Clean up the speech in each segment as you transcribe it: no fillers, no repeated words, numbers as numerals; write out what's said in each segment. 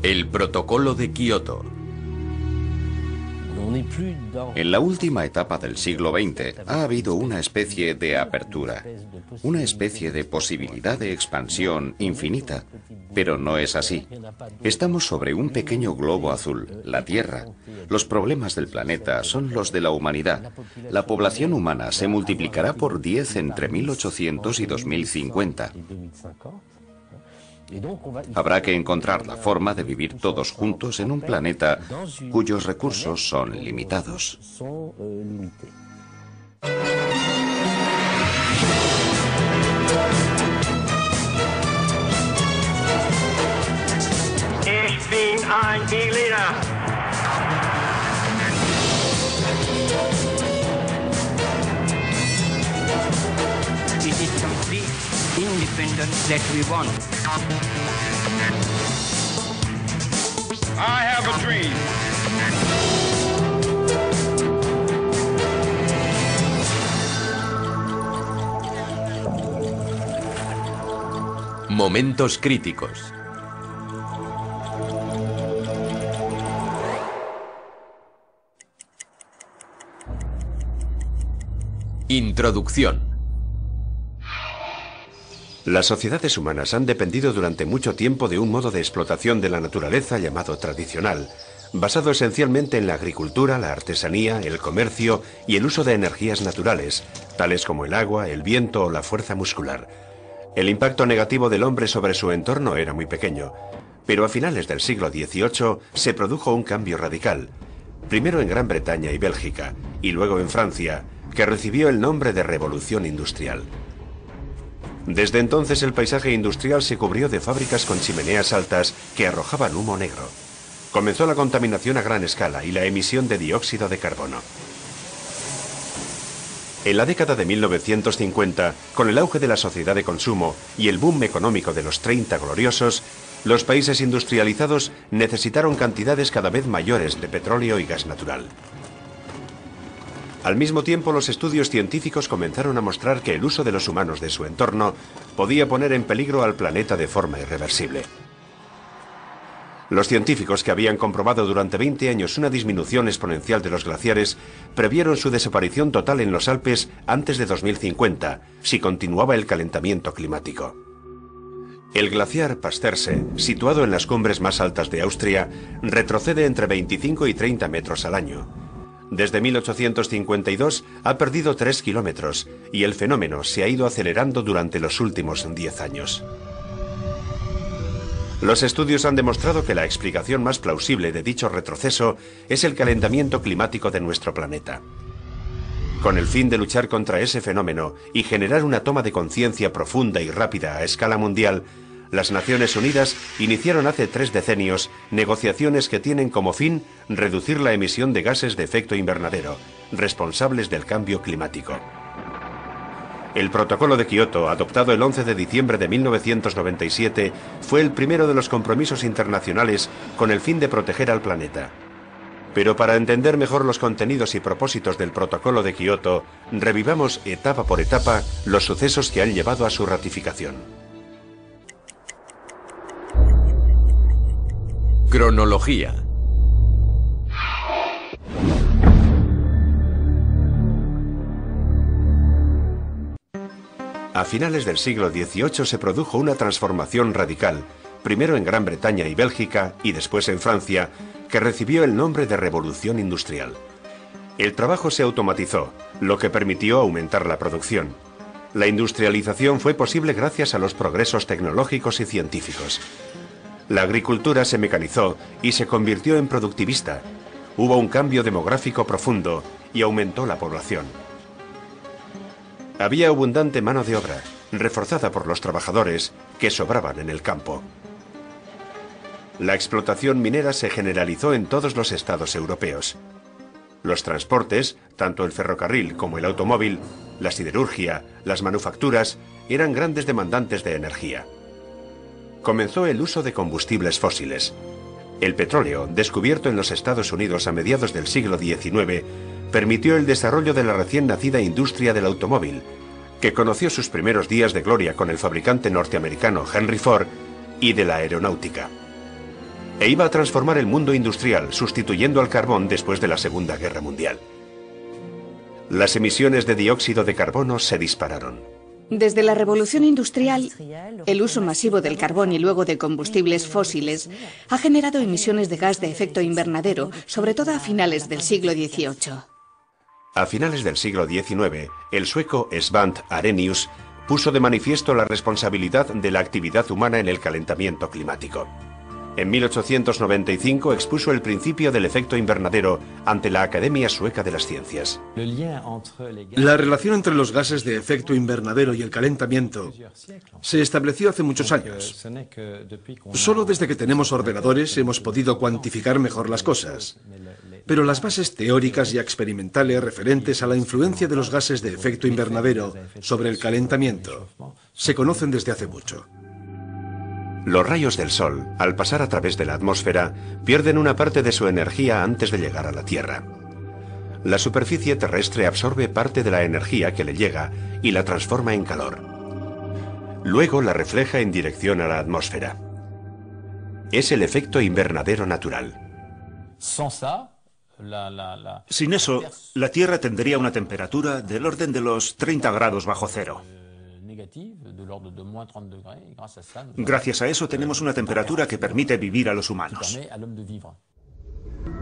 El Protocolo de Kioto. En la última etapa del siglo XX ha habido una especie de apertura, una especie de posibilidad de expansión infinita, pero no es así. Estamos sobre un pequeño globo azul, la Tierra. Los problemas del planeta son los de la humanidad. La población humana se multiplicará por 10 entre 1800 y 2050. Habrá que encontrar la forma de vivir todos juntos en un planeta cuyos recursos son limitados. Ich bin ein Berliner. It is complete independence that we want. I have a dream. Momentos críticos. Introducción. Las sociedades humanas han dependido durante mucho tiempo de un modo de explotación de la naturaleza llamado tradicional, basado esencialmente en la agricultura, la artesanía, el comercio y el uso de energías naturales, tales como el agua, el viento o la fuerza muscular. El impacto negativo del hombre sobre su entorno era muy pequeño, pero a finales del siglo XVIII se produjo un cambio radical, primero en Gran Bretaña y Bélgica, y luego en Francia, que recibió el nombre de Revolución Industrial. Desde entonces el paisaje industrial se cubrió de fábricas con chimeneas altas que arrojaban humo negro. Comenzó la contaminación a gran escala y la emisión de dióxido de carbono. En la década de 1950, con el auge de la sociedad de consumo y el boom económico de los 30 gloriosos, los países industrializados necesitaron cantidades cada vez mayores de petróleo y gas natural. Al mismo tiempo, los estudios científicos comenzaron a mostrar que el uso de los humanos de su entorno podía poner en peligro al planeta de forma irreversible. Los científicos, que habían comprobado durante 20 años una disminución exponencial de los glaciares, previeron su desaparición total en los Alpes antes de 2050, si continuaba el calentamiento climático. El glaciar Pasterze, situado en las cumbres más altas de Austria, retrocede entre 25 y 30 metros al año. Desde 1852 ha perdido 3 kilómetros y el fenómeno se ha ido acelerando durante los últimos 10 años. Los estudios han demostrado que la explicación más plausible de dicho retroceso es el calentamiento climático de nuestro planeta. Con el fin de luchar contra ese fenómeno y generar una toma de conciencia profunda y rápida a escala mundial, las Naciones Unidas iniciaron hace 3 decenios negociaciones que tienen como fin reducir la emisión de gases de efecto invernadero, responsables del cambio climático. El Protocolo de Kioto, adoptado el 11 de diciembre de 1997, fue el primero de los compromisos internacionales con el fin de proteger al planeta. Pero para entender mejor los contenidos y propósitos del Protocolo de Kioto, revivamos etapa por etapa los sucesos que han llevado a su ratificación. Cronología. A finales del siglo XVIII se produjo una transformación radical, primero en Gran Bretaña y Bélgica y después en Francia, que recibió el nombre de Revolución Industrial. El trabajo se automatizó, lo que permitió aumentar la producción. La industrialización fue posible gracias a los progresos tecnológicos y científicos. La agricultura se mecanizó y se convirtió en productivista. Hubo un cambio demográfico profundo y aumentó la población. Había abundante mano de obra, reforzada por los trabajadores que sobraban en el campo. La explotación minera se generalizó en todos los estados europeos. Los transportes, tanto el ferrocarril como el automóvil, la siderurgia, las manufacturas, eran grandes demandantes de energía. Comenzó el uso de combustibles fósiles. El petróleo, descubierto en los Estados Unidos a mediados del siglo XIX, permitió el desarrollo de la recién nacida industria del automóvil, que conoció sus primeros días de gloria con el fabricante norteamericano Henry Ford, y de la aeronáutica. e iba a transformar el mundo industrial, sustituyendo al carbón después de la Segunda Guerra Mundial. Las emisiones de dióxido de carbono se dispararon. Desde la revolución industrial, el uso masivo del carbón y luego de combustibles fósiles ha generado emisiones de gas de efecto invernadero, sobre todo a finales del siglo XVIII. A finales del siglo XIX, el sueco Svante Arrhenius puso de manifiesto la responsabilidad de la actividad humana en el calentamiento climático. En 1895 expuso el principio del efecto invernadero ante la Academia Sueca de las Ciencias. La relación entre los gases de efecto invernadero y el calentamiento se estableció hace muchos años. Solo desde que tenemos ordenadores hemos podido cuantificar mejor las cosas. Pero las bases teóricas y experimentales referentes a la influencia de los gases de efecto invernadero sobre el calentamiento se conocen desde hace mucho. Los rayos del Sol, al pasar a través de la atmósfera, pierden una parte de su energía antes de llegar a la Tierra. La superficie terrestre absorbe parte de la energía que le llega y la transforma en calor. Luego la refleja en dirección a la atmósfera. Es el efecto invernadero natural. Sin eso, la Tierra tendría una temperatura del orden de los 30 grados bajo cero. Gracias a eso tenemos una temperatura que permite vivir a los humanos.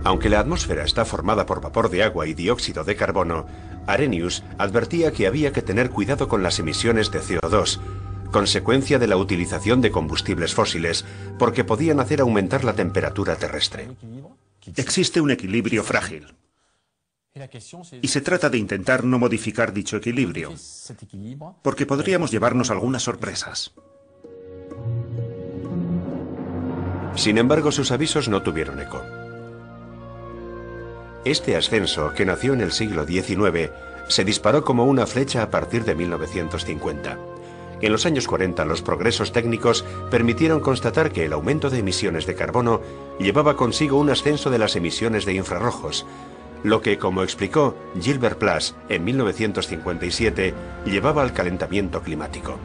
Aunque la atmósfera está formada por vapor de agua y dióxido de carbono, Arrhenius advertía que había que tener cuidado con las emisiones de CO2, consecuencia de la utilización de combustibles fósiles, porque podían hacer aumentar la temperatura terrestre. Existe un equilibrio frágil. Y se trata de intentar no modificar dicho equilibrio, porque podríamos llevarnos algunas sorpresas. Sin embargo, sus avisos no tuvieron eco. Este ascenso, que nació en el siglo XIX, se disparó como una flecha a partir de 1950. En los años 40, los progresos técnicos permitieron constatar que el aumento de emisiones de carbono llevaba consigo un ascenso de las emisiones de infrarrojos, lo que, como explicó Gilbert Plas en 1957, llevaba al calentamiento climático.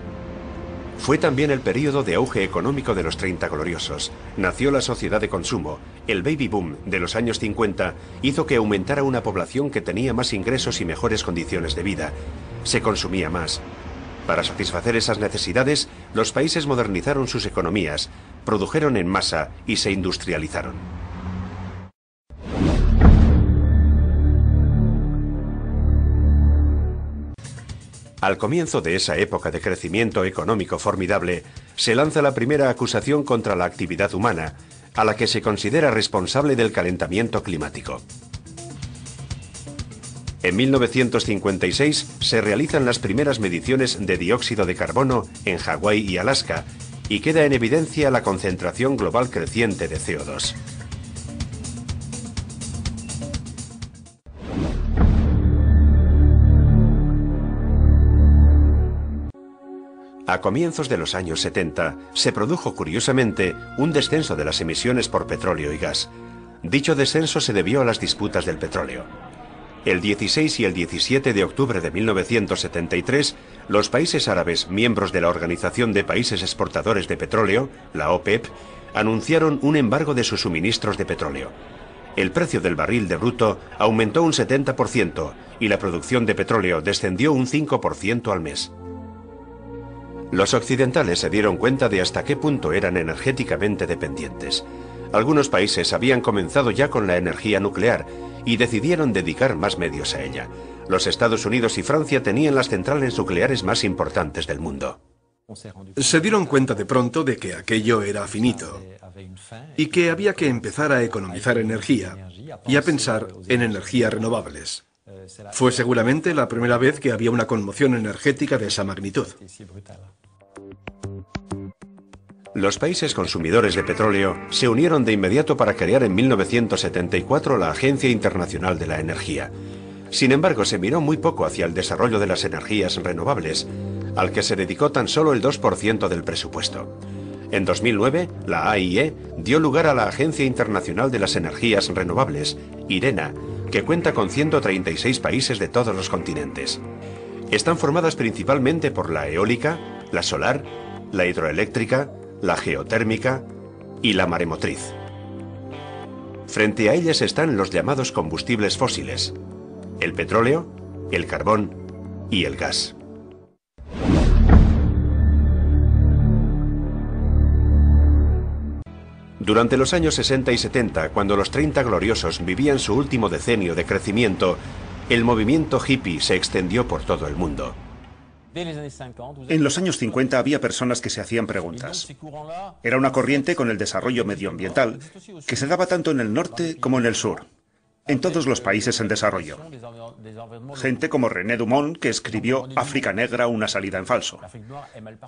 Fue también el período de auge económico de los 30 gloriosos. Nació la sociedad de consumo. El baby boom de los años 50 hizo que aumentara una población que tenía más ingresos y mejores condiciones de vida. Se consumía más. Para satisfacer esas necesidades, los países modernizaron sus economías, produjeron en masa y se industrializaron. Al comienzo de esa época de crecimiento económico formidable, se lanza la primera acusación contra la actividad humana, a la que se considera responsable del calentamiento climático. En 1956 se realizan las primeras mediciones de dióxido de carbono en Hawái y Alaska, y queda en evidencia la concentración global creciente de CO2. A comienzos de los años 70 se produjo curiosamente un descenso de las emisiones por petróleo y gas. Dicho descenso se debió a las disputas del petróleo. El 16 y el 17 de octubre de 1973, los países árabes, miembros de la Organización de Países Exportadores de Petróleo, la OPEP, anunciaron un embargo de sus suministros de petróleo. El precio del barril de bruto aumentó un 70% y la producción de petróleo descendió un 5% al mes. Los occidentales se dieron cuenta de hasta qué punto eran energéticamente dependientes. Algunos países habían comenzado ya con la energía nuclear y decidieron dedicar más medios a ella. Los Estados Unidos y Francia tenían las centrales nucleares más importantes del mundo. Se dieron cuenta de pronto de que aquello era finito y que había que empezar a economizar energía y a pensar en energías renovables. Fue seguramente la primera vez que había una conmoción energética de esa magnitud. Los países consumidores de petróleo se unieron de inmediato para crear en 1974 la Agencia Internacional de la Energía. Sin embargo, se miró muy poco hacia el desarrollo de las energías renovables, al que se dedicó tan solo el 2% del presupuesto. En 2009, la AIE dio lugar a la Agencia Internacional de las Energías Renovables, IRENA, que cuenta con 136 países de todos los continentes. Están formadas principalmente por la eólica, la solar, la hidroeléctrica, la geotérmica y la maremotriz. Frente a ellas están los llamados combustibles fósiles: el petróleo, el carbón y el gas. Durante los años 60 y 70, cuando los 30 gloriosos vivían su último decenio de crecimiento, el movimiento hippie se extendió por todo el mundo. En los años 50 había personas que se hacían preguntas. Era una corriente con el desarrollo medioambiental que se daba tanto en el norte como en el sur, en todos los países en desarrollo. Gente como René Dumont, que escribió África Negra, una salida en falso.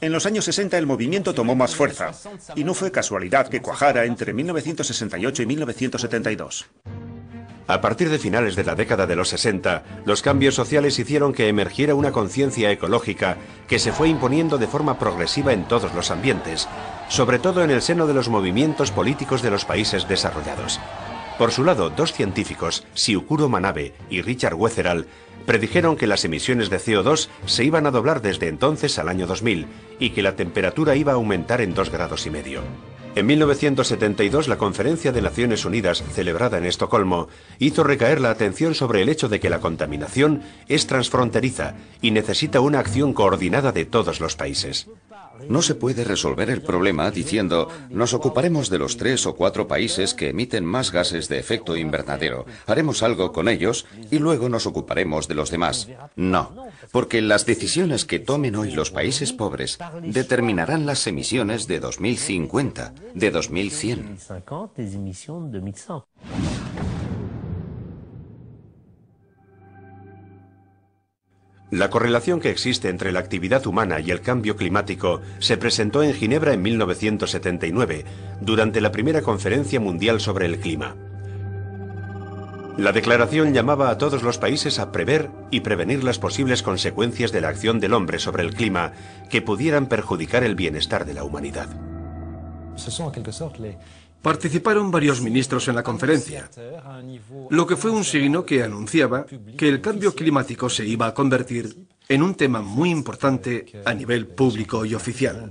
En los años 60 el movimiento tomó más fuerza, y no fue casualidad que cuajara entre 1968 y 1972. A partir de finales de la década de los 60, los cambios sociales hicieron que emergiera una conciencia ecológica que se fue imponiendo de forma progresiva en todos los ambientes, sobre todo en el seno de los movimientos políticos de los países desarrollados. Por su lado, dos científicos, Syukuro Manabe y Richard Wetherall, predijeron que las emisiones de CO2 se iban a doblar desde entonces al año 2000 y que la temperatura iba a aumentar en 2,5 grados. En 1972, la Conferencia de Naciones Unidas, celebrada en Estocolmo, hizo recaer la atención sobre el hecho de que la contaminación es transfronteriza y necesita una acción coordinada de todos los países. No se puede resolver el problema diciendo nos ocuparemos de los 3 o 4 países que emiten más gases de efecto invernadero, haremos algo con ellos y luego nos ocuparemos de los demás. No, porque las decisiones que tomen hoy los países pobres determinarán las emisiones de 2050, de 2100. La correlación que existe entre la actividad humana y el cambio climático se presentó en Ginebra en 1979, durante la primera Conferencia Mundial sobre el Clima. La declaración llamaba a todos los países a prever y prevenir las posibles consecuencias de la acción del hombre sobre el clima que pudieran perjudicar el bienestar de la humanidad. Participaron varios ministros en la conferencia, lo que fue un signo que anunciaba que el cambio climático se iba a convertir en un tema muy importante a nivel público y oficial.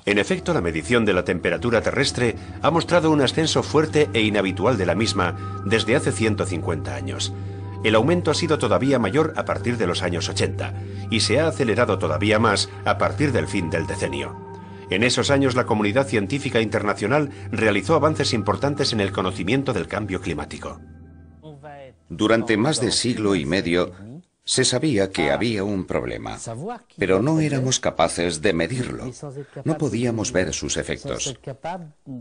En efecto, la medición de la temperatura terrestre ha mostrado un ascenso fuerte e inhabitual de la misma desde hace 150 años. El aumento ha sido todavía mayor a partir de los años 80 y se ha acelerado todavía más a partir del fin del decenio. En esos años, la comunidad científica internacional realizó avances importantes en el conocimiento del cambio climático. Durante más de siglo y medio, se sabía que había un problema, pero no éramos capaces de medirlo. No podíamos ver sus efectos.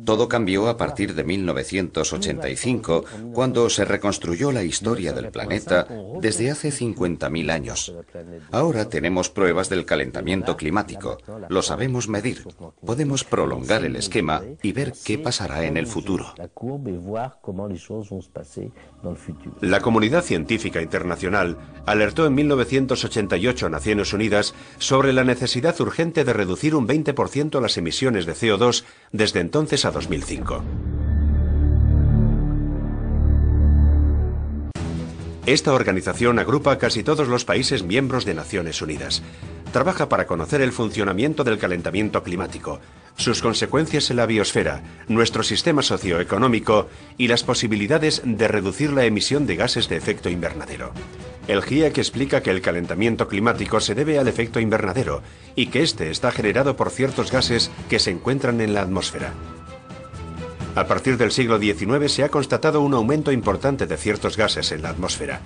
Todo cambió a partir de 1985, cuando se reconstruyó la historia del planeta desde hace 50.000 años. Ahora tenemos pruebas del calentamiento climático. Lo sabemos medir. Podemos prolongar el esquema y ver qué pasará en el futuro. La comunidad científica internacional alertó en 1988 a Naciones Unidas sobre la necesidad urgente de reducir un 20% las emisiones de CO2 desde entonces a 2005. Esta organización agrupa a casi todos los países miembros de Naciones Unidas. Trabaja para conocer el funcionamiento del calentamiento climático, sus consecuencias en la biosfera, nuestro sistema socioeconómico y las posibilidades de reducir la emisión de gases de efecto invernadero. El GIEC explica que el calentamiento climático se debe al efecto invernadero y que este está generado por ciertos gases que se encuentran en la atmósfera. A partir del siglo XIX se ha constatado un aumento importante de ciertos gases en la atmósfera.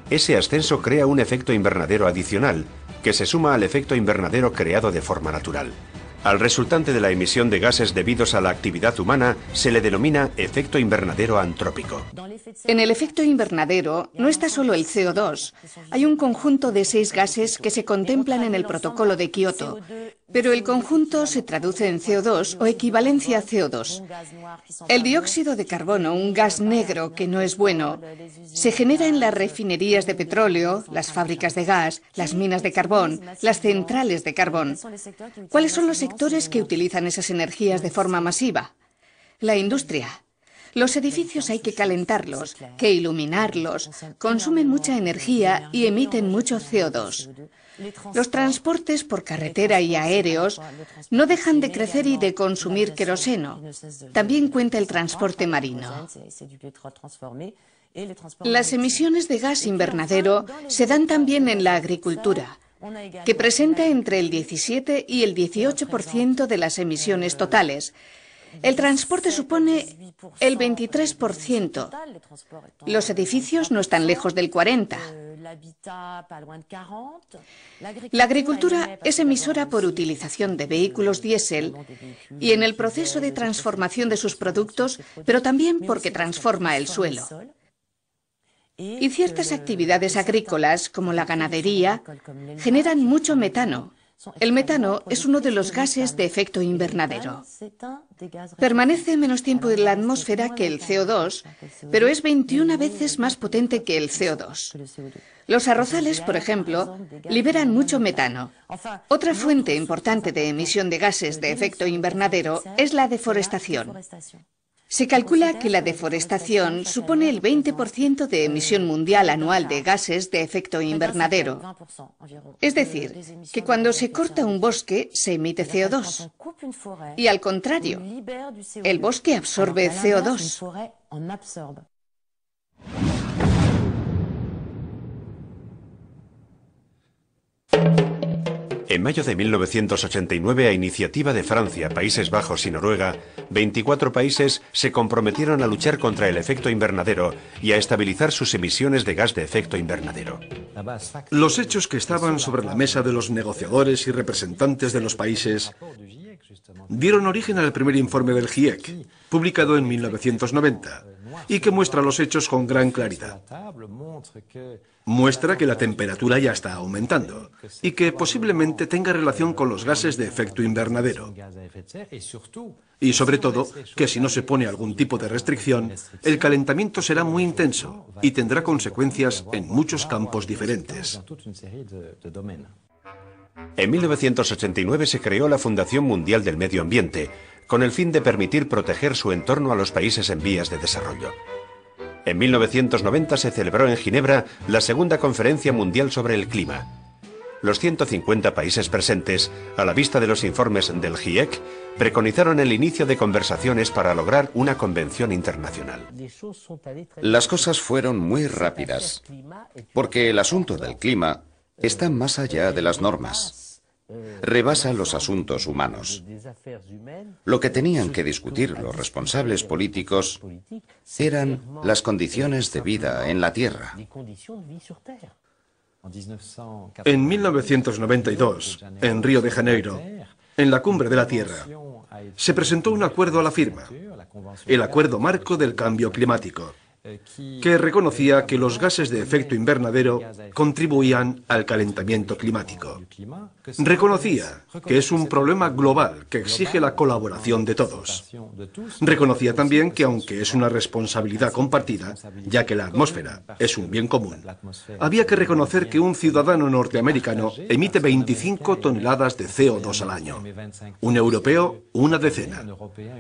Ese ascenso crea un efecto invernadero adicional, que se suma al efecto invernadero creado de forma natural. Al resultante de la emisión de gases debidos a la actividad humana se le denomina efecto invernadero antrópico. En el efecto invernadero no está solo el CO2. Hay un conjunto de 6 gases que se contemplan en el Protocolo de Kioto, pero el conjunto se traduce en CO2 o equivalencia a CO2. El dióxido de carbono, un gas negro que no es bueno, se genera en las refinerías de petróleo, las fábricas de gas, las minas de carbón, las centrales de carbón. ¿Cuáles son los sectores que utilizan esas energías de forma masiva? La industria. Los edificios hay que calentarlos, que iluminarlos, consumen mucha energía y emiten mucho CO2. Los transportes por carretera y aéreos no dejan de crecer y de consumir queroseno. También cuenta el transporte marino. Las emisiones de gas invernadero se dan también en la agricultura, que presenta entre el 17 y el 18% de las emisiones totales. El transporte supone el 23%. Los edificios no están lejos del 40%. La agricultura es emisora por utilización de vehículos diésel y en el proceso de transformación de sus productos, pero también porque transforma el suelo. Y ciertas actividades agrícolas, como la ganadería, generan mucho metano. El metano es uno de los gases de efecto invernadero. Permanece menos tiempo en la atmósfera que el CO2, pero es 21 veces más potente que el CO2. Los arrozales, por ejemplo, liberan mucho metano. Otra fuente importante de emisión de gases de efecto invernadero es la deforestación. Se calcula que la deforestación supone el 20% de emisión mundial anual de gases de efecto invernadero. Es decir, que cuando se corta un bosque se emite CO2. Y al contrario, el bosque absorbe CO2. En mayo de 1989, a iniciativa de Francia, Países Bajos y Noruega, 24 países se comprometieron a luchar contra el efecto invernadero y a estabilizar sus emisiones de gas de efecto invernadero. Los hechos que estaban sobre la mesa de los negociadores y representantes de los países dieron origen al primer informe del GIEC, publicado en 1990, y que muestra los hechos con gran claridad. Muestra que la temperatura ya está aumentando y que posiblemente tenga relación con los gases de efecto invernadero. Y sobre todo, que si no se pone algún tipo de restricción, el calentamiento será muy intenso y tendrá consecuencias en muchos campos diferentes. En 1989 se creó la Fundación Mundial del Medio Ambiente, con el fin de permitir proteger su entorno a los países en vías de desarrollo. En 1990 se celebró en Ginebra la segunda Conferencia Mundial sobre el Clima. Los 150 países presentes, a la vista de los informes del GIEC, preconizaron el inicio de conversaciones para lograr una convención internacional. Las cosas fueron muy rápidas, porque el asunto del clima está más allá de las normas. Rebasa los asuntos humanos. Lo que tenían que discutir los responsables políticos eran las condiciones de vida en la Tierra. En 1992, en Río de Janeiro, en la Cumbre de la Tierra, se presentó un acuerdo a la firma, el Acuerdo Marco del Cambio Climático, que reconocía que los gases de efecto invernadero contribuían al calentamiento climático. Reconocía que es un problema global que exige la colaboración de todos. Reconocía también que aunque es una responsabilidad compartida, ya que la atmósfera es un bien común, había que reconocer que un ciudadano norteamericano emite 25 toneladas de CO2 al año, un europeo una decena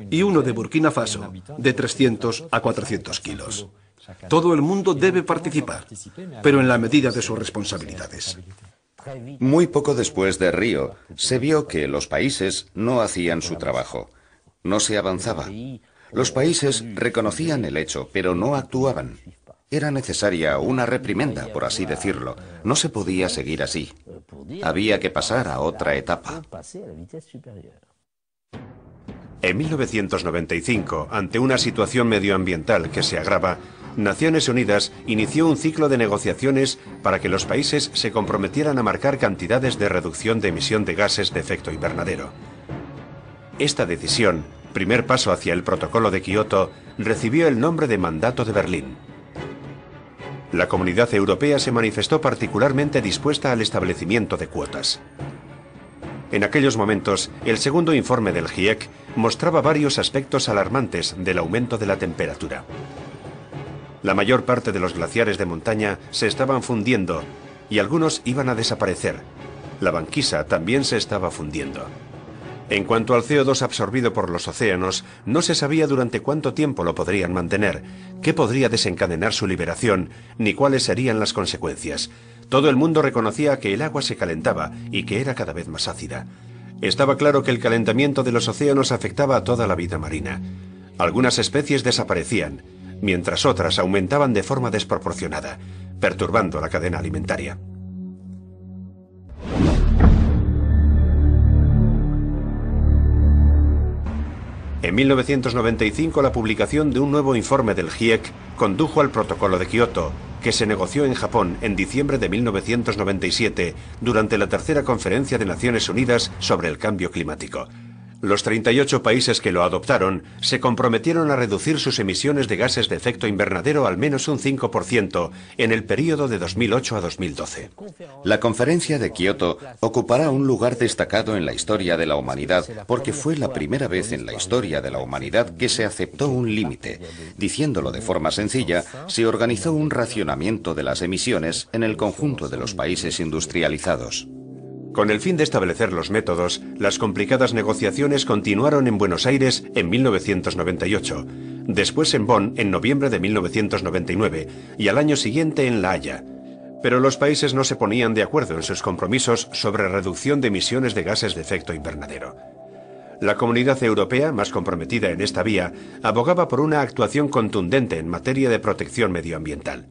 y uno de Burkina Faso de 300 a 400 kilos. Todo el mundo debe participar, pero en la medida de sus responsabilidades. Muy poco después de Río, se vio que los países no hacían su trabajo. No se avanzaba. Los países reconocían el hecho, pero no actuaban. Era necesaria una reprimenda, por así decirlo. No se podía seguir así. Había que pasar a otra etapa. En 1995, ante una situación medioambiental que se agrava, Naciones Unidas inició un ciclo de negociaciones para que los países se comprometieran a marcar cantidades de reducción de emisión de gases de efecto invernadero. Esta decisión, primer paso hacia el Protocolo de Kioto, recibió el nombre de Mandato de Berlín. La Comunidad Europea se manifestó particularmente dispuesta al establecimiento de cuotas. En aquellos momentos, el segundo informe del GIEC mostraba varios aspectos alarmantes del aumento de la temperatura. La mayor parte de los glaciares de montaña se estaban fundiendo y algunos iban a desaparecer. La banquisa también se estaba fundiendo. En cuanto al CO2 absorbido por los océanos, no se sabía durante cuánto tiempo lo podrían mantener, qué podría desencadenar su liberación, ni cuáles serían las consecuencias. Todo el mundo reconocía que el agua se calentaba y que era cada vez más ácida. Estaba claro que el calentamiento de los océanos afectaba a toda la vida marina. Algunas especies desaparecían, mientras otras aumentaban de forma desproporcionada, perturbando la cadena alimentaria. En 1995, la publicación de un nuevo informe del GIEC condujo al Protocolo de Kioto, que se negoció en Japón en diciembre de 1997 durante la tercera Conferencia de Naciones Unidas sobre el Cambio Climático. Los 38 países que lo adoptaron se comprometieron a reducir sus emisiones de gases de efecto invernadero al menos un 5% en el período de 2008 a 2012. La Conferencia de Kioto ocupará un lugar destacado en la historia de la humanidad porque fue la primera vez en la historia de la humanidad que se aceptó un límite. Diciéndolo de forma sencilla, se organizó un racionamiento de las emisiones en el conjunto de los países industrializados. Con el fin de establecer los métodos, las complicadas negociaciones continuaron en Buenos Aires en 1998, después en Bonn en noviembre de 1999 y al año siguiente en La Haya. Pero los países no se ponían de acuerdo en sus compromisos sobre reducción de emisiones de gases de efecto invernadero. La Comunidad Europea, más comprometida en esta vía, abogaba por una actuación contundente en materia de protección medioambiental.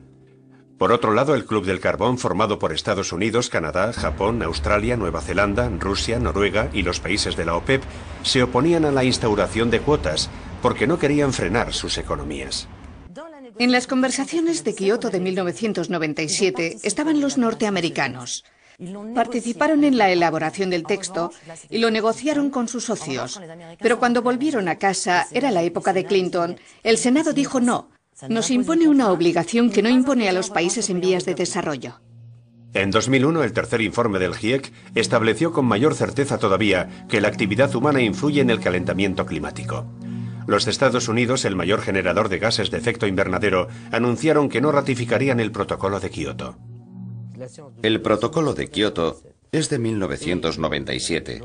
Por otro lado, el Club del Carbón, formado por Estados Unidos, Canadá, Japón, Australia, Nueva Zelanda, Rusia, Noruega y los países de la OPEP, se oponían a la instauración de cuotas porque no querían frenar sus economías. En las conversaciones de Kioto de 1997 estaban los norteamericanos. Participaron en la elaboración del texto y lo negociaron con sus socios. Pero cuando volvieron a casa, era la época de Clinton, el Senado dijo no. Nos impone una obligación que no impone a los países en vías de desarrollo. En 2001, el tercer informe del GIEC estableció con mayor certeza todavía que la actividad humana influye en el calentamiento climático. Los Estados Unidos, el mayor generador de gases de efecto invernadero, anunciaron que no ratificarían el Protocolo de Kioto. El Protocolo de Kioto es de 1997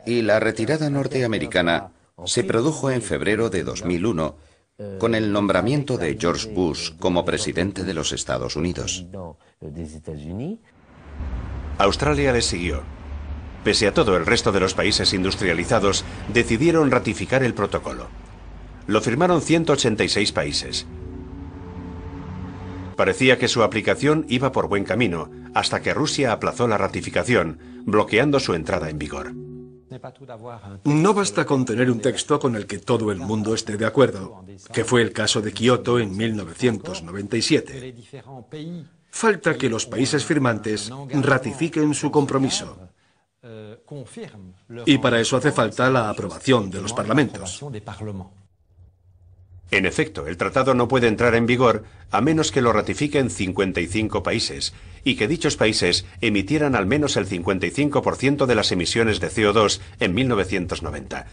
y la retirada norteamericana se produjo en febrero de 2001 con el nombramiento de George Bush como presidente de los Estados Unidos. Australia le siguió. Pese a todo, el resto de los países industrializados decidieron ratificar el protocolo. Lo firmaron 186 países. Parecía que su aplicación iba por buen camino, hasta que Rusia aplazó la ratificación, bloqueando su entrada en vigor. No basta con tener un texto con el que todo el mundo esté de acuerdo, que fue el caso de Kioto en 1997. Falta que los países firmantes ratifiquen su compromiso. Y para eso hace falta la aprobación de los parlamentos. En efecto, el tratado no puede entrar en vigor a menos que lo ratifiquen 55 países y que dichos países emitieran al menos el 55% de las emisiones de CO2 en 1990.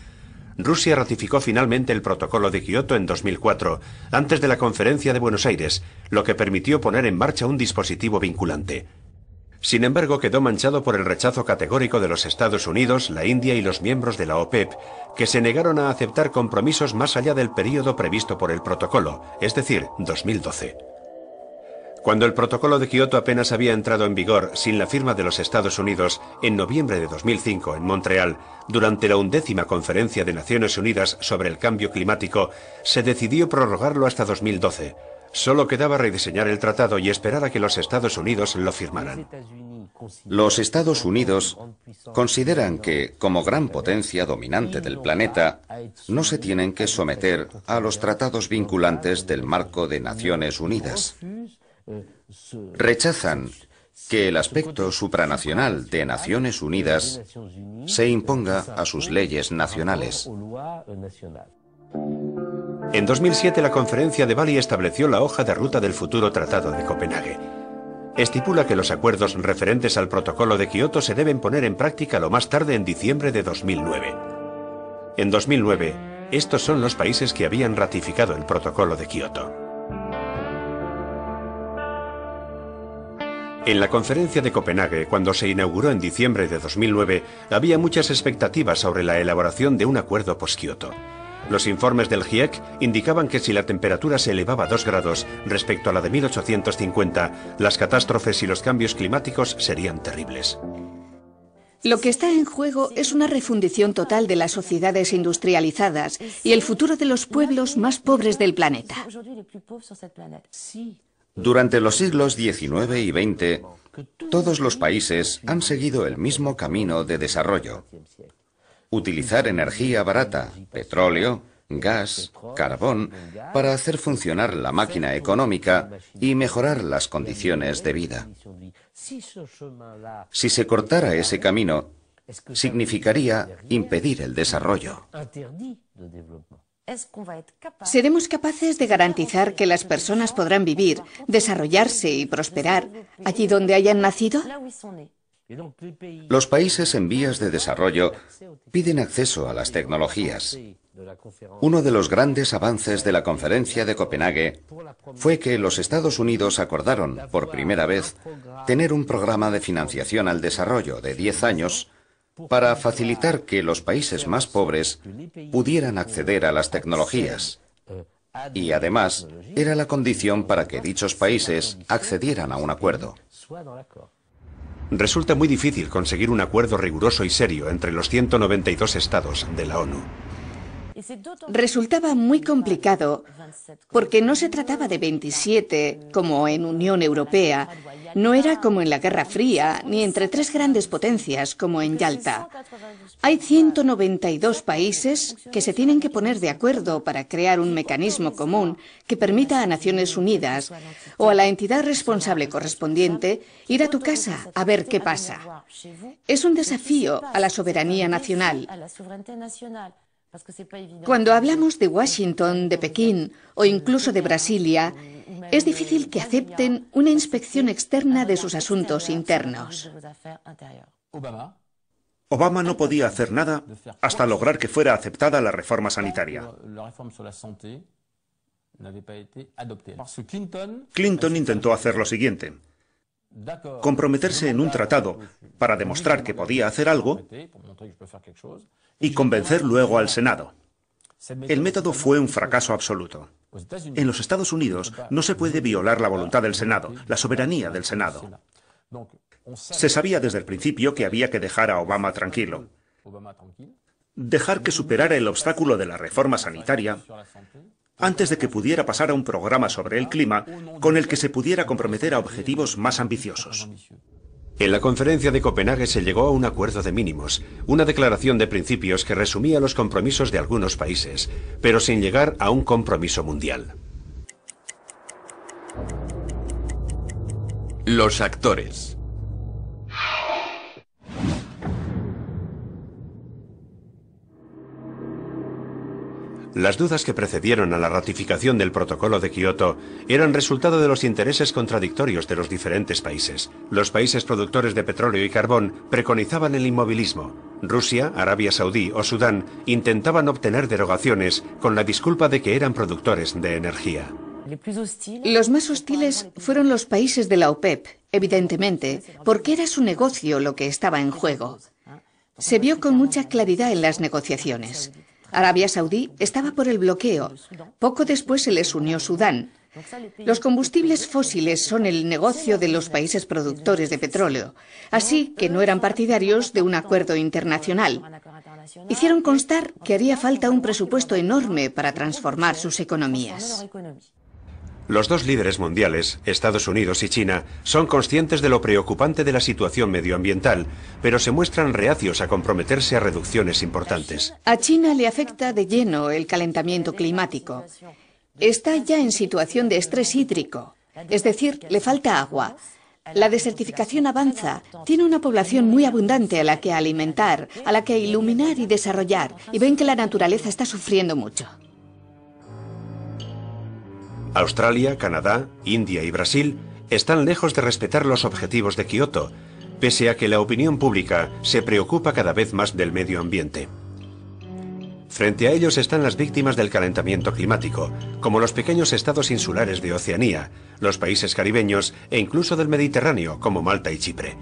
Rusia ratificó finalmente el Protocolo de Kioto en 2004, antes de la Conferencia de Buenos Aires, lo que permitió poner en marcha un dispositivo vinculante. Sin embargo, quedó manchado por el rechazo categórico de los Estados Unidos, la India y los miembros de la OPEP, que se negaron a aceptar compromisos más allá del período previsto por el protocolo, es decir, 2012. Cuando el Protocolo de Kioto apenas había entrado en vigor sin la firma de los Estados Unidos, en noviembre de 2005, en Montreal, durante la 11ª Conferencia de Naciones Unidas sobre el Cambio Climático, se decidió prorrogarlo hasta 2012. Solo quedaba rediseñar el tratado y esperar a que los Estados Unidos lo firmaran. Los Estados Unidos consideran que, como gran potencia dominante del planeta, no se tienen que someter a los tratados vinculantes del marco de Naciones Unidas. Rechazan que el aspecto supranacional de Naciones Unidas se imponga a sus leyes nacionales. En 2007, la Conferencia de Bali estableció la hoja de ruta del futuro Tratado de Copenhague. Estipula que los acuerdos referentes al Protocolo de Kioto se deben poner en práctica lo más tarde en diciembre de 2009. En 2009, estos son los países que habían ratificado el Protocolo de Kioto. En la conferencia de Copenhague, cuando se inauguró en diciembre de 2009, había muchas expectativas sobre la elaboración de un acuerdo post-Kioto. Los informes del GIEC indicaban que si la temperatura se elevaba 2 grados respecto a la de 1850, las catástrofes y los cambios climáticos serían terribles. Lo que está en juego es una refundición total de las sociedades industrializadas y el futuro de los pueblos más pobres del planeta. Durante los siglos XIX y XX, todos los países han seguido el mismo camino de desarrollo. Utilizar energía barata, petróleo, gas, carbón, para hacer funcionar la máquina económica y mejorar las condiciones de vida. Si se cortara ese camino, significaría impedir el desarrollo. ¿Seremos capaces de garantizar que las personas podrán vivir, desarrollarse y prosperar allí donde hayan nacido? Los países en vías de desarrollo piden acceso a las tecnologías. Uno de los grandes avances de la conferencia de Copenhague fue que los Estados Unidos acordaron, por primera vez, tener un programa de financiación al desarrollo de 10 años para facilitar que los países más pobres pudieran acceder a las tecnologías. Y además, era la condición para que dichos países accedieran a un acuerdo. Resulta muy difícil conseguir un acuerdo riguroso y serio entre los 192 estados de la ONU. Resultaba muy complicado porque no se trataba de 27 como en Unión Europea, no era como en la Guerra Fría, ni entre 3 grandes potencias como en Yalta. Hay 192 países que se tienen que poner de acuerdo para crear un mecanismo común que permita a Naciones Unidas o a la entidad responsable correspondiente ir a tu casa a ver qué pasa. Es un desafío a la soberanía nacional. Cuando hablamos de Washington, de Pekín o incluso de Brasilia, es difícil que acepten una inspección externa de sus asuntos internos. Obama no podía hacer nada hasta lograr que fuera aceptada la reforma sanitaria. Clinton intentó hacer lo siguiente: comprometerse en un tratado para demostrar que podía hacer algo y convencer luego al Senado. El método fue un fracaso absoluto. En los Estados Unidos no se puede violar la voluntad del Senado, la soberanía del Senado. Se sabía desde el principio que había que dejar a Obama tranquilo. Dejar que superara el obstáculo de la reforma sanitaria antes de que pudiera pasar a un programa sobre el clima con el que se pudiera comprometer a objetivos más ambiciosos. En la conferencia de Copenhague se llegó a un acuerdo de mínimos, una declaración de principios que resumía los compromisos de algunos países, pero sin llegar a un compromiso mundial. Los actores. Las dudas que precedieron a la ratificación del Protocolo de Kioto eran resultado de los intereses contradictorios de los diferentes países. Los países productores de petróleo y carbón preconizaban el inmovilismo. Rusia, Arabia Saudí o Sudán intentaban obtener derogaciones con la disculpa de que eran productores de energía. Los más hostiles fueron los países de la OPEP, evidentemente, porque era su negocio lo que estaba en juego. Se vio con mucha claridad en las negociaciones. Arabia Saudí estaba por el bloqueo. Poco después se les unió Sudán. Los combustibles fósiles son el negocio de los países productores de petróleo, así que no eran partidarios de un acuerdo internacional. Hicieron constar que haría falta un presupuesto enorme para transformar sus economías. Los dos líderes mundiales, Estados Unidos y China, son conscientes de lo preocupante de la situación medioambiental, pero se muestran reacios a comprometerse a reducciones importantes. A China le afecta de lleno el calentamiento climático. Está ya en situación de estrés hídrico, es decir, le falta agua. La desertificación avanza, tiene una población muy abundante a la que alimentar, a la que iluminar y desarrollar, y ven que la naturaleza está sufriendo mucho. Australia, Canadá, India y Brasil están lejos de respetar los objetivos de Kioto, pese a que la opinión pública se preocupa cada vez más del medio ambiente. Frente a ellos están las víctimas del calentamiento climático, como los pequeños estados insulares de Oceanía, los países caribeños e incluso del Mediterráneo, como Malta y Chipre.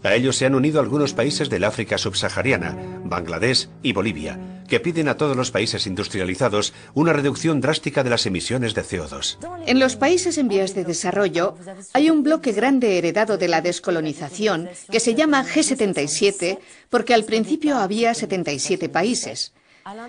A ellos se han unido algunos países del África subsahariana, Bangladesh y Bolivia, que piden a todos los países industrializados una reducción drástica de las emisiones de CO2. En los países en vías de desarrollo hay un bloque grande heredado de la descolonización que se llama G77 porque al principio había 77 países.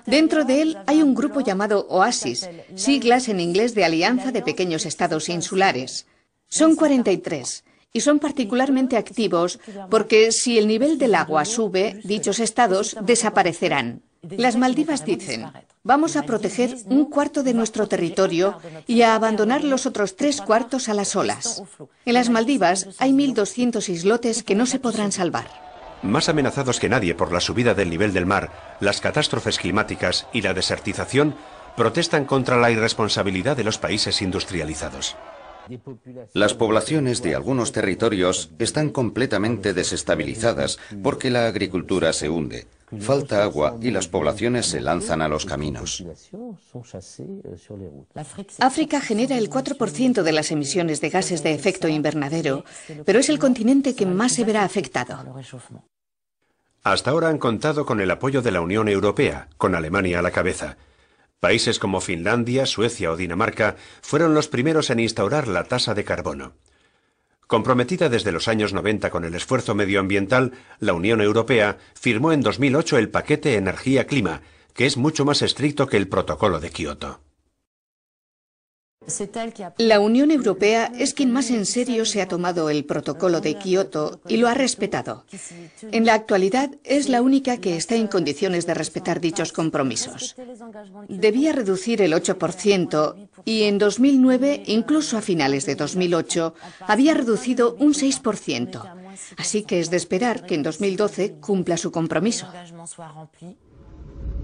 Dentro de él hay un grupo llamado OASIS, siglas en inglés de Alianza de Pequeños Estados Insulares. Son 43. Y son particularmente activos porque si el nivel del agua sube, dichos estados desaparecerán. Las Maldivas dicen, vamos a proteger un cuarto de nuestro territorio y a abandonar los otros 3/4 a las olas. En las Maldivas hay 1.200 islotes que no se podrán salvar. Más amenazados que nadie por la subida del nivel del mar, las catástrofes climáticas y la desertización, protestan contra la irresponsabilidad de los países industrializados. Las poblaciones de algunos territorios están completamente desestabilizadas porque la agricultura se hunde, falta agua y las poblaciones se lanzan a los caminos. África genera el 4% de las emisiones de gases de efecto invernadero, pero es el continente que más se verá afectado. Hasta ahora han contado con el apoyo de la Unión Europea, con Alemania a la cabeza. Países como Finlandia, Suecia o Dinamarca fueron los primeros en instaurar la tasa de carbono. Comprometida desde los años 90 con el esfuerzo medioambiental, la Unión Europea firmó en 2008 el paquete Energía-Clima, que es mucho más estricto que el Protocolo de Kioto. La Unión Europea es quien más en serio se ha tomado el Protocolo de Kioto y lo ha respetado. En la actualidad es la única que está en condiciones de respetar dichos compromisos. Debía reducir el 8% y en 2009, incluso a finales de 2008, había reducido un 6%. Así que es de esperar que en 2012 cumpla su compromiso.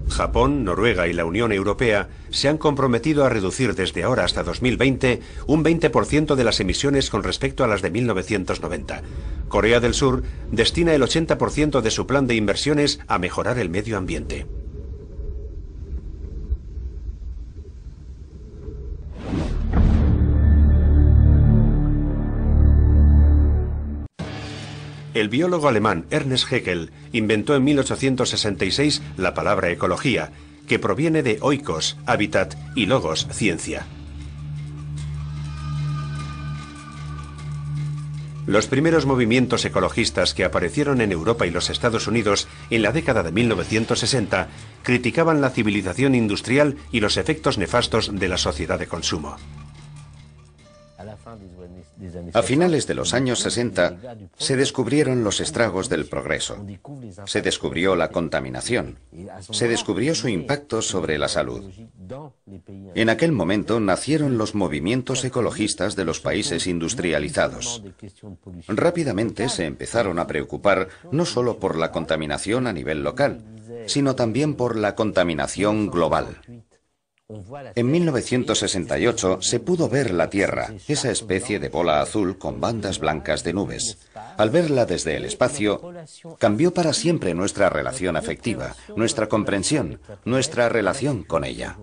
Japón, Noruega y la Unión Europea se han comprometido a reducir desde ahora hasta 2020 un 20% de las emisiones con respecto a las de 1990. Corea del Sur destina el 80% de su plan de inversiones a mejorar el medio ambiente. El biólogo alemán Ernst Haeckel inventó en 1866 la palabra ecología, que proviene de oikos, hábitat, y logos, ciencia. Los primeros movimientos ecologistas que aparecieron en Europa y los Estados Unidos en la década de 1960 criticaban la civilización industrial y los efectos nefastos de la sociedad de consumo. A finales de los años 60 se descubrieron los estragos del progreso. Se descubrió la contaminación. Se descubrió su impacto sobre la salud. En aquel momento nacieron los movimientos ecologistas de los países industrializados. Rápidamente se empezaron a preocupar no solo por la contaminación a nivel local, sino también por la contaminación global. En 1968 se pudo ver la Tierra, esa especie de bola azul con bandas blancas de nubes. Al verla desde el espacio, cambió para siempre nuestra relación afectiva, nuestra comprensión, nuestra relación con ella.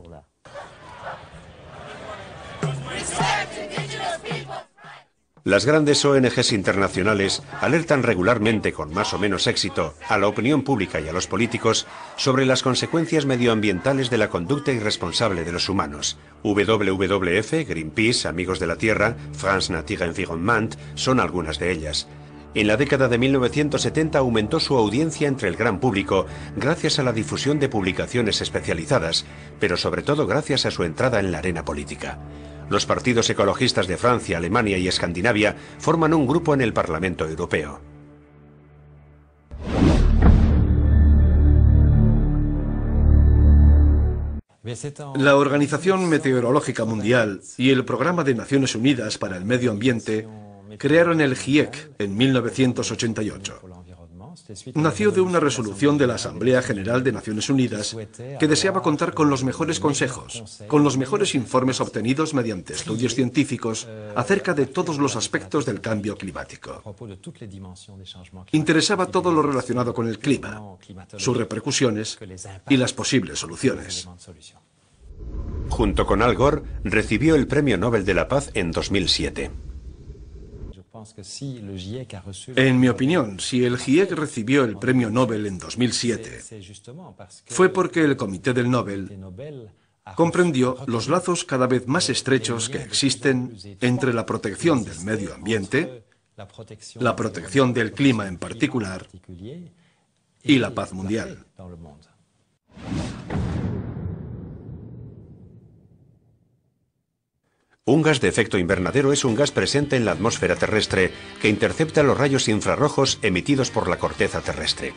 Las grandes ONGs internacionales alertan regularmente con más o menos éxito a la opinión pública y a los políticos sobre las consecuencias medioambientales de la conducta irresponsable de los humanos. WWF, Greenpeace, Amigos de la Tierra, France Nature Environnement son algunas de ellas. En la década de 1970 aumentó su audiencia entre el gran público gracias a la difusión de publicaciones especializadas, pero sobre todo gracias a su entrada en la arena política. Los partidos ecologistas de Francia, Alemania y Escandinavia forman un grupo en el Parlamento Europeo. La Organización Meteorológica Mundial y el Programa de Naciones Unidas para el Medio Ambiente crearon el GIEC en 1988. nació de una resolución de la Asamblea General de Naciones Unidas que deseaba contar con los mejores consejos, con los mejores informes obtenidos mediante estudios científicos acerca de todos los aspectos del cambio climático. Interesaba todo lo relacionado con el clima, sus repercusiones y las posibles soluciones. Junto con Al Gore, recibió el Premio Nobel de la Paz en 2007. En mi opinión, si el GIEC recibió el Premio Nobel en 2007, fue porque el Comité del Nobel comprendió los lazos cada vez más estrechos que existen entre la protección del medio ambiente, la protección del clima en particular y la paz mundial. Un gas de efecto invernadero es un gas presente en la atmósfera terrestre que intercepta los rayos infrarrojos emitidos por la corteza terrestre.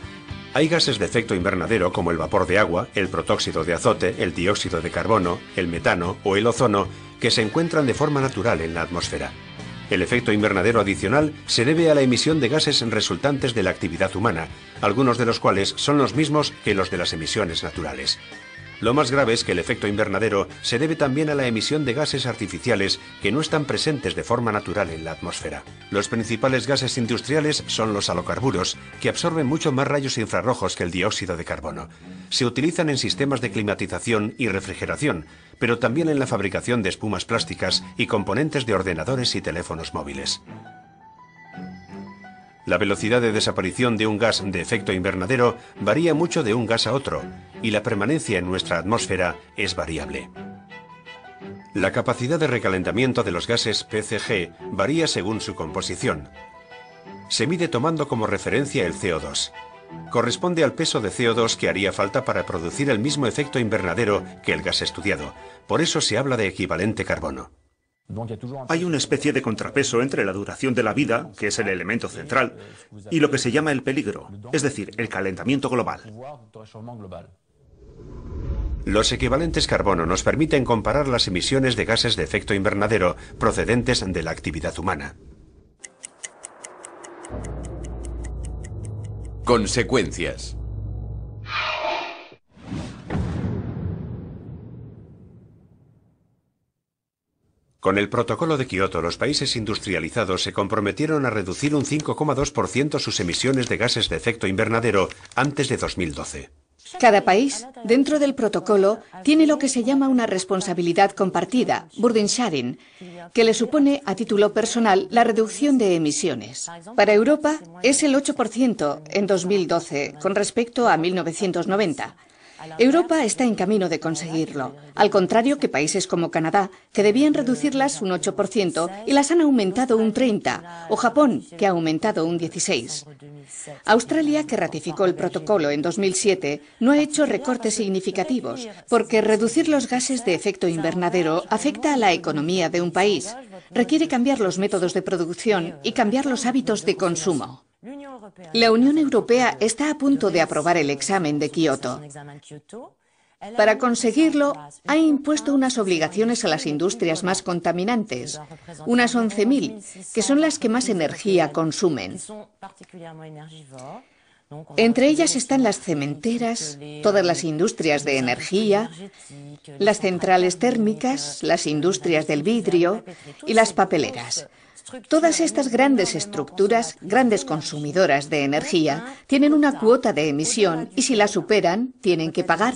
Hay gases de efecto invernadero como el vapor de agua, el protóxido de azote, el dióxido de carbono, el metano o el ozono que se encuentran de forma natural en la atmósfera. El efecto invernadero adicional se debe a la emisión de gases resultantes de la actividad humana, algunos de los cuales son los mismos que los de las emisiones naturales. Lo más grave es que el efecto invernadero se debe también a la emisión de gases artificiales que no están presentes de forma natural en la atmósfera. Los principales gases industriales son los halocarburos, que absorben mucho más rayos infrarrojos que el dióxido de carbono. Se utilizan en sistemas de climatización y refrigeración, pero también en la fabricación de espumas plásticas y componentes de ordenadores y teléfonos móviles. La velocidad de desaparición de un gas de efecto invernadero varía mucho de un gas a otro, y la permanencia en nuestra atmósfera es variable. La capacidad de recalentamiento de los gases PCG varía según su composición. Se mide tomando como referencia el CO2. Corresponde al peso de CO2 que haría falta para producir el mismo efecto invernadero que el gas estudiado. Por eso se habla de equivalente carbono. Hay una especie de contrapeso entre la duración de la vida, que es el elemento central, y lo que se llama el peligro, es decir, el calentamiento global. Los equivalentes carbono nos permiten comparar las emisiones de gases de efecto invernadero procedentes de la actividad humana. Consecuencias. Con el Protocolo de Kioto, los países industrializados se comprometieron a reducir un 5,2% sus emisiones de gases de efecto invernadero antes de 2012. Cada país, dentro del protocolo, tiene lo que se llama una responsabilidad compartida, burden sharing, que le supone a título personal la reducción de emisiones. Para Europa es el 8% en 2012 con respecto a 1990. Europa está en camino de conseguirlo, al contrario que países como Canadá, que debían reducirlas un 8% y las han aumentado un 30%, o Japón, que ha aumentado un 16%. Australia, que ratificó el protocolo en 2007, no ha hecho recortes significativos, porque reducir los gases de efecto invernadero afecta a la economía de un país, requiere cambiar los métodos de producción y cambiar los hábitos de consumo. La Unión Europea está a punto de aprobar el examen de Kioto. Para conseguirlo, ha impuesto unas obligaciones a las industrias más contaminantes, unas 11.000, que son las que más energía consumen. Entre ellas están las cementeras, todas las industrias de energía, las centrales térmicas, las industrias del vidrio y las papeleras. Todas estas grandes estructuras, grandes consumidoras de energía, tienen una cuota de emisión y si la superan, tienen que pagar.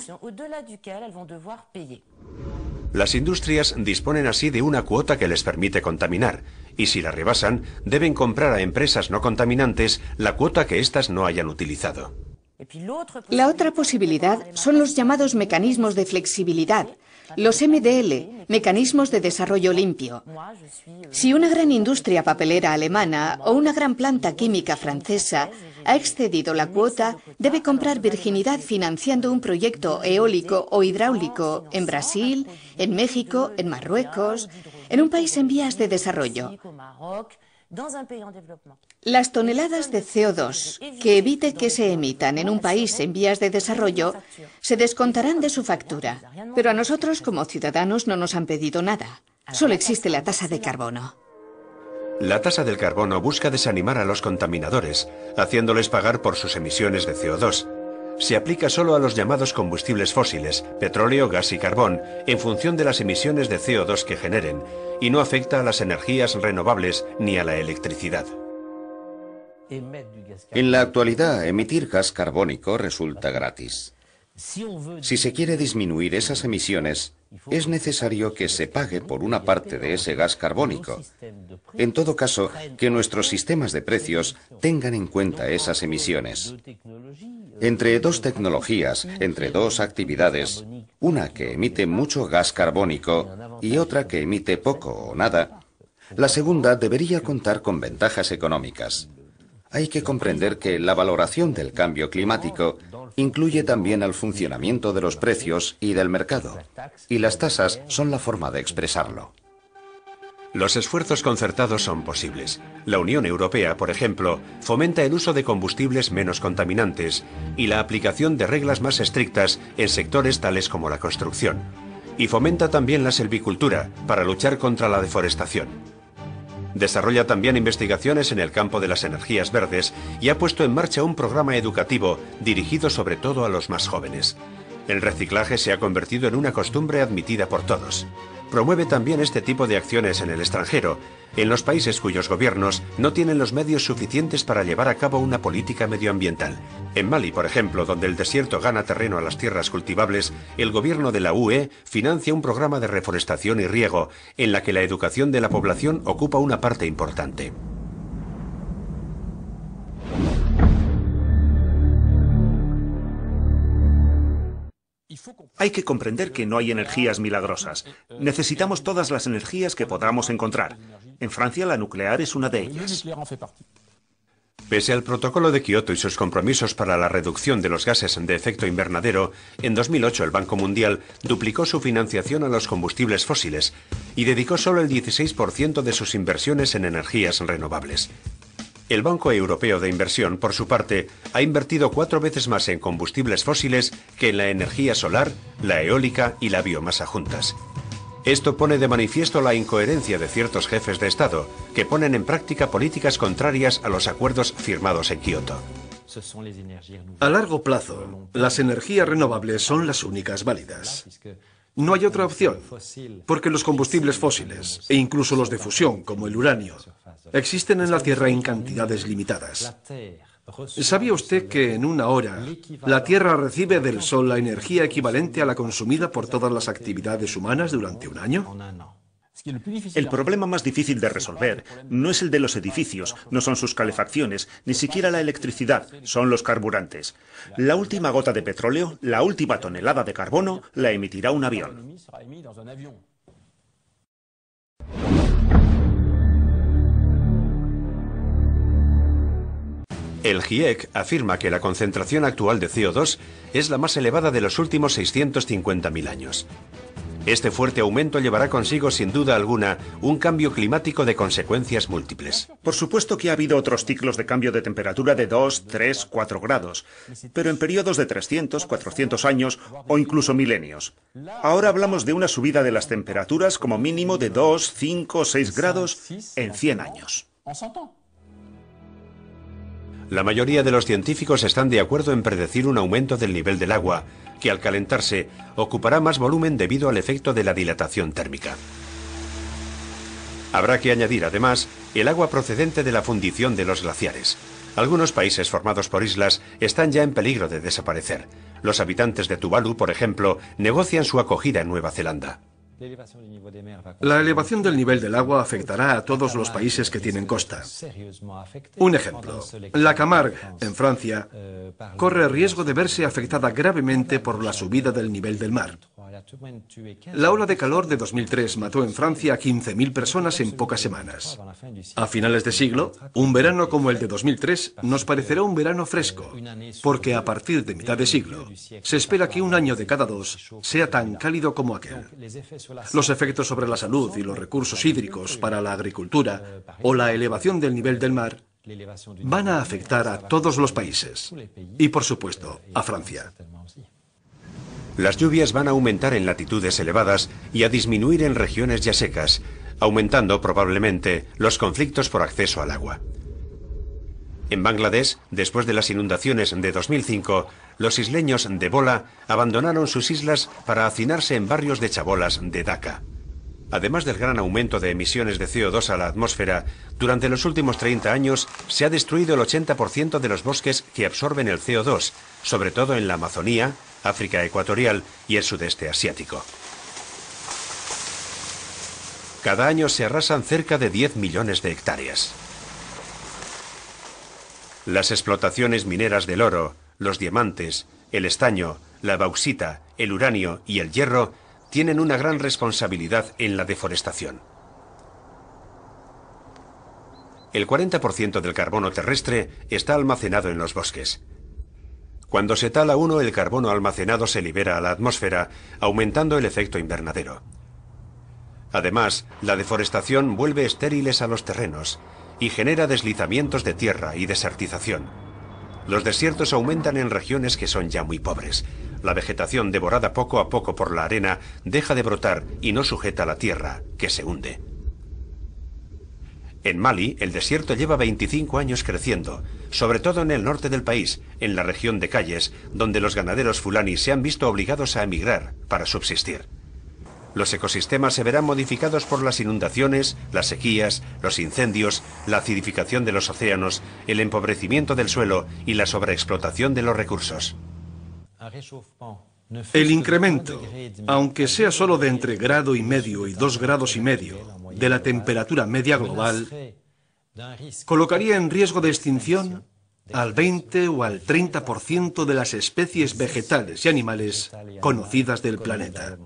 Las industrias disponen así de una cuota que les permite contaminar, y si la rebasan, deben comprar a empresas no contaminantes la cuota que éstas no hayan utilizado. La otra posibilidad son los llamados mecanismos de flexibilidad, los MDL, mecanismos de desarrollo limpio. Si una gran industria papelera alemana o una gran planta química francesa ha excedido la cuota, debe comprar virginidad financiando un proyecto eólico o hidráulico en Brasil, en México, en Marruecos, en un país en vías de desarrollo. Las toneladas de CO2 que evite que se emitan en un país en vías de desarrollo se descontarán de su factura, pero a nosotros como ciudadanos no nos han pedido nada. Solo existe la tasa de carbono. La tasa del carbono busca desanimar a los contaminadores, haciéndoles pagar por sus emisiones de CO2. Se aplica solo a los llamados combustibles fósiles, petróleo, gas y carbón, en función de las emisiones de CO2 que generen, y no afecta a las energías renovables ni a la electricidad. En la actualidad, emitir gas carbónico resulta gratis. Si se quiere disminuir esas emisiones, es necesario que se pague por una parte de ese gas carbónico. En todo caso, que nuestros sistemas de precios tengan en cuenta esas emisiones. Entre dos tecnologías, entre dos actividades, una que emite mucho gas carbónico y otra que emite poco o nada, la segunda debería contar con ventajas económicas. Hay que comprender que la valoración del cambio climático incluye también al funcionamiento de los precios y del mercado, y las tasas son la forma de expresarlo. Los esfuerzos concertados son posibles. La Unión Europea, por ejemplo, fomenta el uso de combustibles menos contaminantes y la aplicación de reglas más estrictas en sectores tales como la construcción. Y fomenta también la silvicultura para luchar contra la deforestación. Desarrolla también investigaciones en el campo de las energías verdes y ha puesto en marcha un programa educativo dirigido sobre todo a los más jóvenes. El reciclaje se ha convertido en una costumbre admitida por todos. Promueve también este tipo de acciones en el extranjero, en los países cuyos gobiernos no tienen los medios suficientes para llevar a cabo una política medioambiental. En Mali, por ejemplo, donde el desierto gana terreno a las tierras cultivables, el gobierno de la UE financia un programa de reforestación y riego, en la que la educación de la población ocupa una parte importante. Hay que comprender que no hay energías milagrosas. Necesitamos todas las energías que podamos encontrar. En Francia, la nuclear es una de ellas. Pese al protocolo de Kioto y sus compromisos para la reducción de los gases de efecto invernadero, en 2008 el Banco Mundial duplicó su financiación a los combustibles fósiles y dedicó solo el 16% de sus inversiones en energías renovables. El Banco Europeo de Inversión, por su parte, ha invertido 4 veces más en combustibles fósiles que en la energía solar, la eólica y la biomasa juntas. Esto pone de manifiesto la incoherencia de ciertos jefes de Estado, que ponen en práctica políticas contrarias a los acuerdos firmados en Kioto. A largo plazo, las energías renovables son las únicas válidas. No hay otra opción, porque los combustibles fósiles, e incluso los de fusión, como el uranio, existen en la Tierra en cantidades limitadas. ¿Sabía usted que en una hora la Tierra recibe del Sol la energía equivalente a la consumida por todas las actividades humanas durante un año? El problema más difícil de resolver no es el de los edificios, no son sus calefacciones, ni siquiera la electricidad, son los carburantes. La última gota de petróleo, la última tonelada de carbono, la emitirá un avión. El GIEC afirma que la concentración actual de CO2 es la más elevada de los últimos 650.000 años. Este fuerte aumento llevará consigo, sin duda alguna, un cambio climático de consecuencias múltiples. Por supuesto que ha habido otros ciclos de cambio de temperatura de 2, 3, 4 grados, pero en periodos de 300, 400 años o incluso milenios. Ahora hablamos de una subida de las temperaturas como mínimo de 2, 5 o 6 grados en 100 años. La mayoría de los científicos están de acuerdo en predecir un aumento del nivel del agua, que al calentarse ocupará más volumen debido al efecto de la dilatación térmica. Habrá que añadir, además, el agua procedente de la fundición de los glaciares. Algunos países formados por islas están ya en peligro de desaparecer. Los habitantes de Tuvalu, por ejemplo, negocian su acogida en Nueva Zelanda. La elevación del nivel del agua afectará a todos los países que tienen costa. Un ejemplo, la Camargue, en Francia, corre riesgo de verse afectada gravemente por la subida del nivel del mar. La ola de calor de 2003 mató en Francia a 15.000 personas en pocas semanas. A finales de siglo, un verano como el de 2003 nos parecerá un verano fresco, porque a partir de mitad de siglo se espera que un año de cada 2 sea tan cálido como aquel. Los efectos sobre la salud y los recursos hídricos para la agricultura o la elevación del nivel del mar van a afectar a todos los países y, por supuesto, a Francia. Las lluvias van a aumentar en latitudes elevadas y a disminuir en regiones ya secas, aumentando probablemente los conflictos por acceso al agua. En Bangladesh, después de las inundaciones de 2005, los isleños de Bola abandonaron sus islas para hacinarse en barrios de chabolas de Dhaka. Además del gran aumento de emisiones de CO2 a la atmósfera, durante los últimos 30 años se ha destruido el 80% de los bosques que absorben el CO2, sobre todo en la Amazonía, África ecuatorial y el sudeste asiático. Cada año se arrasan cerca de 10 millones de hectáreas. Las explotaciones mineras del oro, los diamantes, el estaño, la bauxita, el uranio y el hierro tienen una gran responsabilidad en la deforestación. El 40% del carbono terrestre está almacenado en los bosques. Cuando se tala uno, el carbono almacenado se libera a la atmósfera, aumentando el efecto invernadero. Además, la deforestación vuelve estériles a los terrenos y genera deslizamientos de tierra y desertización. Los desiertos aumentan en regiones que son ya muy pobres. La vegetación, devorada poco a poco por la arena, deja de brotar y no sujeta la tierra, que se hunde. En Mali, el desierto lleva 25 años creciendo, sobre todo en el norte del país, en la región de Calles, donde los ganaderos fulani se han visto obligados a emigrar para subsistir. Los ecosistemas se verán modificados por las inundaciones, las sequías, los incendios, la acidificación de los océanos, el empobrecimiento del suelo y la sobreexplotación de los recursos. El incremento, aunque sea solo de entre 1,5 grados y 2,5 grados de la temperatura media global, colocaría en riesgo de extinción al 20 o al 30% de las especies vegetales y animales conocidas del planeta.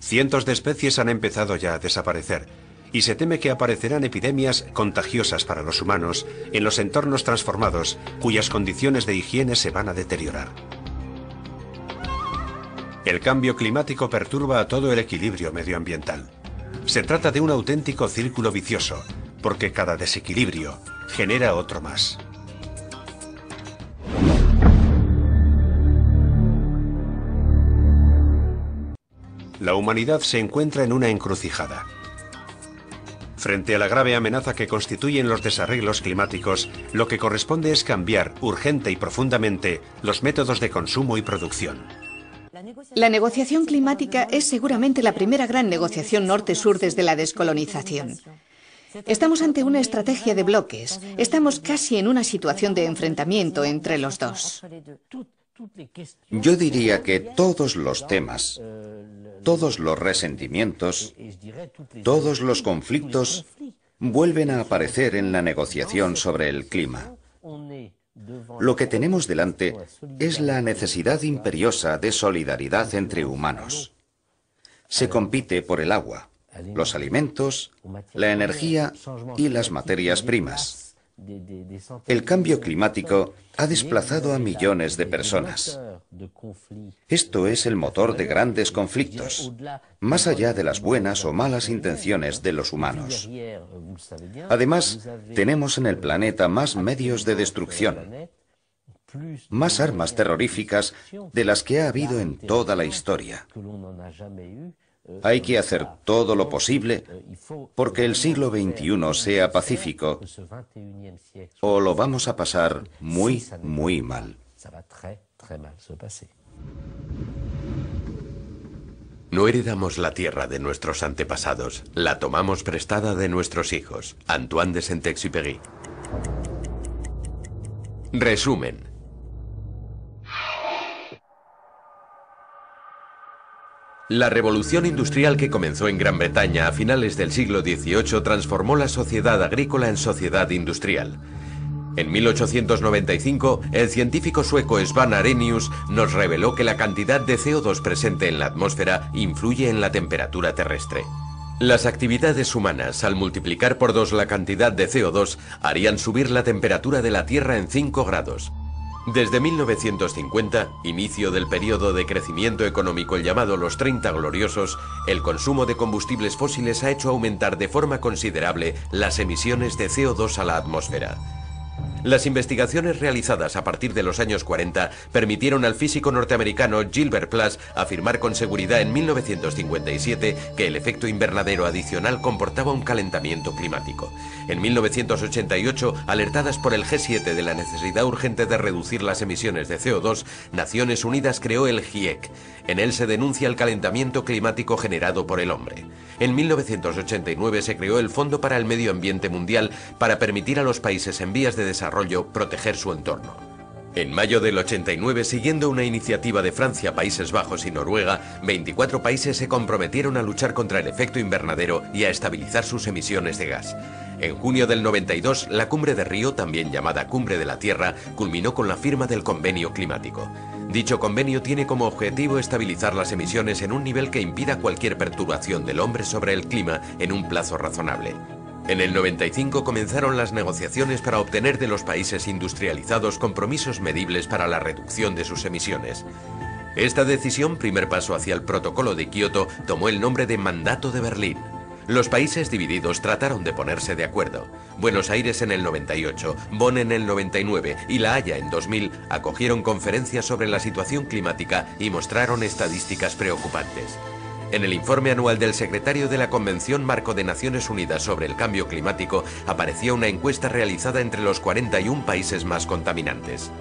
Cientos de especies han empezado ya a desaparecer y se teme que aparecerán epidemias contagiosas para los humanos en los entornos transformados cuyas condiciones de higiene se van a deteriorar. El cambio climático perturba a todo el equilibrio medioambiental. Se trata de un auténtico círculo vicioso, porque cada desequilibrio genera otro más. La humanidad se encuentra en una encrucijada. Frente a la grave amenaza que constituyen los desarreglos climáticos, lo que corresponde es cambiar urgente y profundamente los métodos de consumo y producción. La negociación climática es seguramente la primera gran negociación norte-sur desde la descolonización. Estamos ante una estrategia de bloques. Estamos casi en una situación de enfrentamiento entre los dos. Yo diría que todos los temas, todos los resentimientos, todos los conflictos vuelven a aparecer en la negociación sobre el clima. Lo que tenemos delante es la necesidad imperiosa de solidaridad entre humanos. Se compite por el agua, los alimentos, la energía y las materias primas. El cambio climático ha desplazado a millones de personas. Esto es el motor de grandes conflictos, más allá de las buenas o malas intenciones de los humanos. Además, tenemos en el planeta más medios de destrucción, más armas terroríficas de las que ha habido en toda la historia. Hay que hacer todo lo posible porque el siglo XXI sea pacífico o lo vamos a pasar muy, muy mal. No heredamos la tierra de nuestros antepasados, la tomamos prestada de nuestros hijos. Antoine de Saint-Exupéry. Resumen. La revolución industrial que comenzó en Gran Bretaña a finales del siglo XVIII transformó la sociedad agrícola en sociedad industrial. En 1895, el científico sueco Svan Arrhenius nos reveló que la cantidad de CO2 presente en la atmósfera influye en la temperatura terrestre. Las actividades humanas, al multiplicar por 2 la cantidad de CO2, harían subir la temperatura de la Tierra en 5 grados. Desde 1950, inicio del periodo de crecimiento económico llamado los 30 gloriosos, el consumo de combustibles fósiles ha hecho aumentar de forma considerable las emisiones de CO2 a la atmósfera. Las investigaciones realizadas a partir de los años 40 permitieron al físico norteamericano Gilbert Plus afirmar con seguridad en 1957 que el efecto invernadero adicional comportaba un calentamiento climático. En 1988, alertadas por el G7 de la necesidad urgente de reducir las emisiones de CO2, Naciones Unidas creó el GIEC. En él se denuncia el calentamiento climático generado por el hombre. En 1989 se creó el Fondo para el Medio Ambiente Mundial para permitir a los países en vías de desarrollo proteger su entorno. En mayo del 89, siguiendo una iniciativa de Francia, Países Bajos y Noruega, 24 países se comprometieron a luchar contra el efecto invernadero y a estabilizar sus emisiones de gas. En junio del 92, la Cumbre de Río, también llamada Cumbre de la Tierra, culminó con la firma del Convenio Climático. Dicho convenio tiene como objetivo estabilizar las emisiones en un nivel que impida cualquier perturbación del hombre sobre el clima en un plazo razonable. En el 95 comenzaron las negociaciones para obtener de los países industrializados compromisos medibles para la reducción de sus emisiones. Esta decisión, primer paso hacia el Protocolo de Kioto, tomó el nombre de Mandato de Berlín. Los países divididos trataron de ponerse de acuerdo. Buenos Aires en el 98, Bonn en el 99 y La Haya en 2000 acogieron conferencias sobre la situación climática y mostraron estadísticas preocupantes. En el informe anual del secretario de la Convención Marco de Naciones Unidas sobre el Cambio Climático aparecía una encuesta realizada entre los 41 países más contaminantes.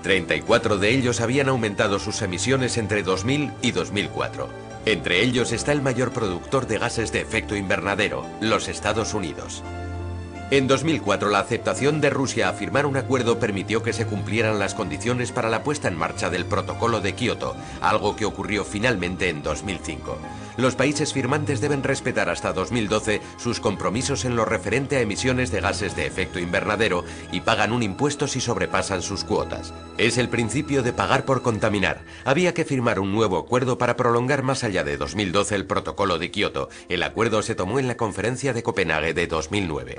34 de ellos habían aumentado sus emisiones entre 2000 y 2004. Entre ellos está el mayor productor de gases de efecto invernadero, los Estados Unidos. En 2004, la aceptación de Rusia a firmar un acuerdo permitió que se cumplieran las condiciones para la puesta en marcha del Protocolo de Kioto, algo que ocurrió finalmente en 2005. Los países firmantes deben respetar hasta 2012 sus compromisos en lo referente a emisiones de gases de efecto invernadero y pagan un impuesto si sobrepasan sus cuotas. Es el principio de pagar por contaminar. Había que firmar un nuevo acuerdo para prolongar más allá de 2012 el Protocolo de Kioto. El acuerdo se tomó en la Conferencia de Copenhague de 2009.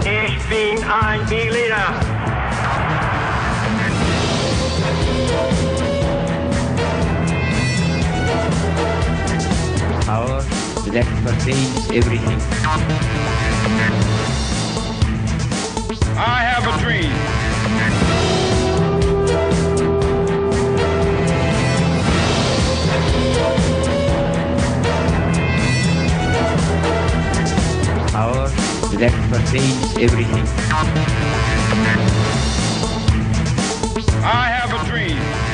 Ich bin ein Berliner. Power that pertains everything. I have a dream. Power that pertains everything. I have a dream.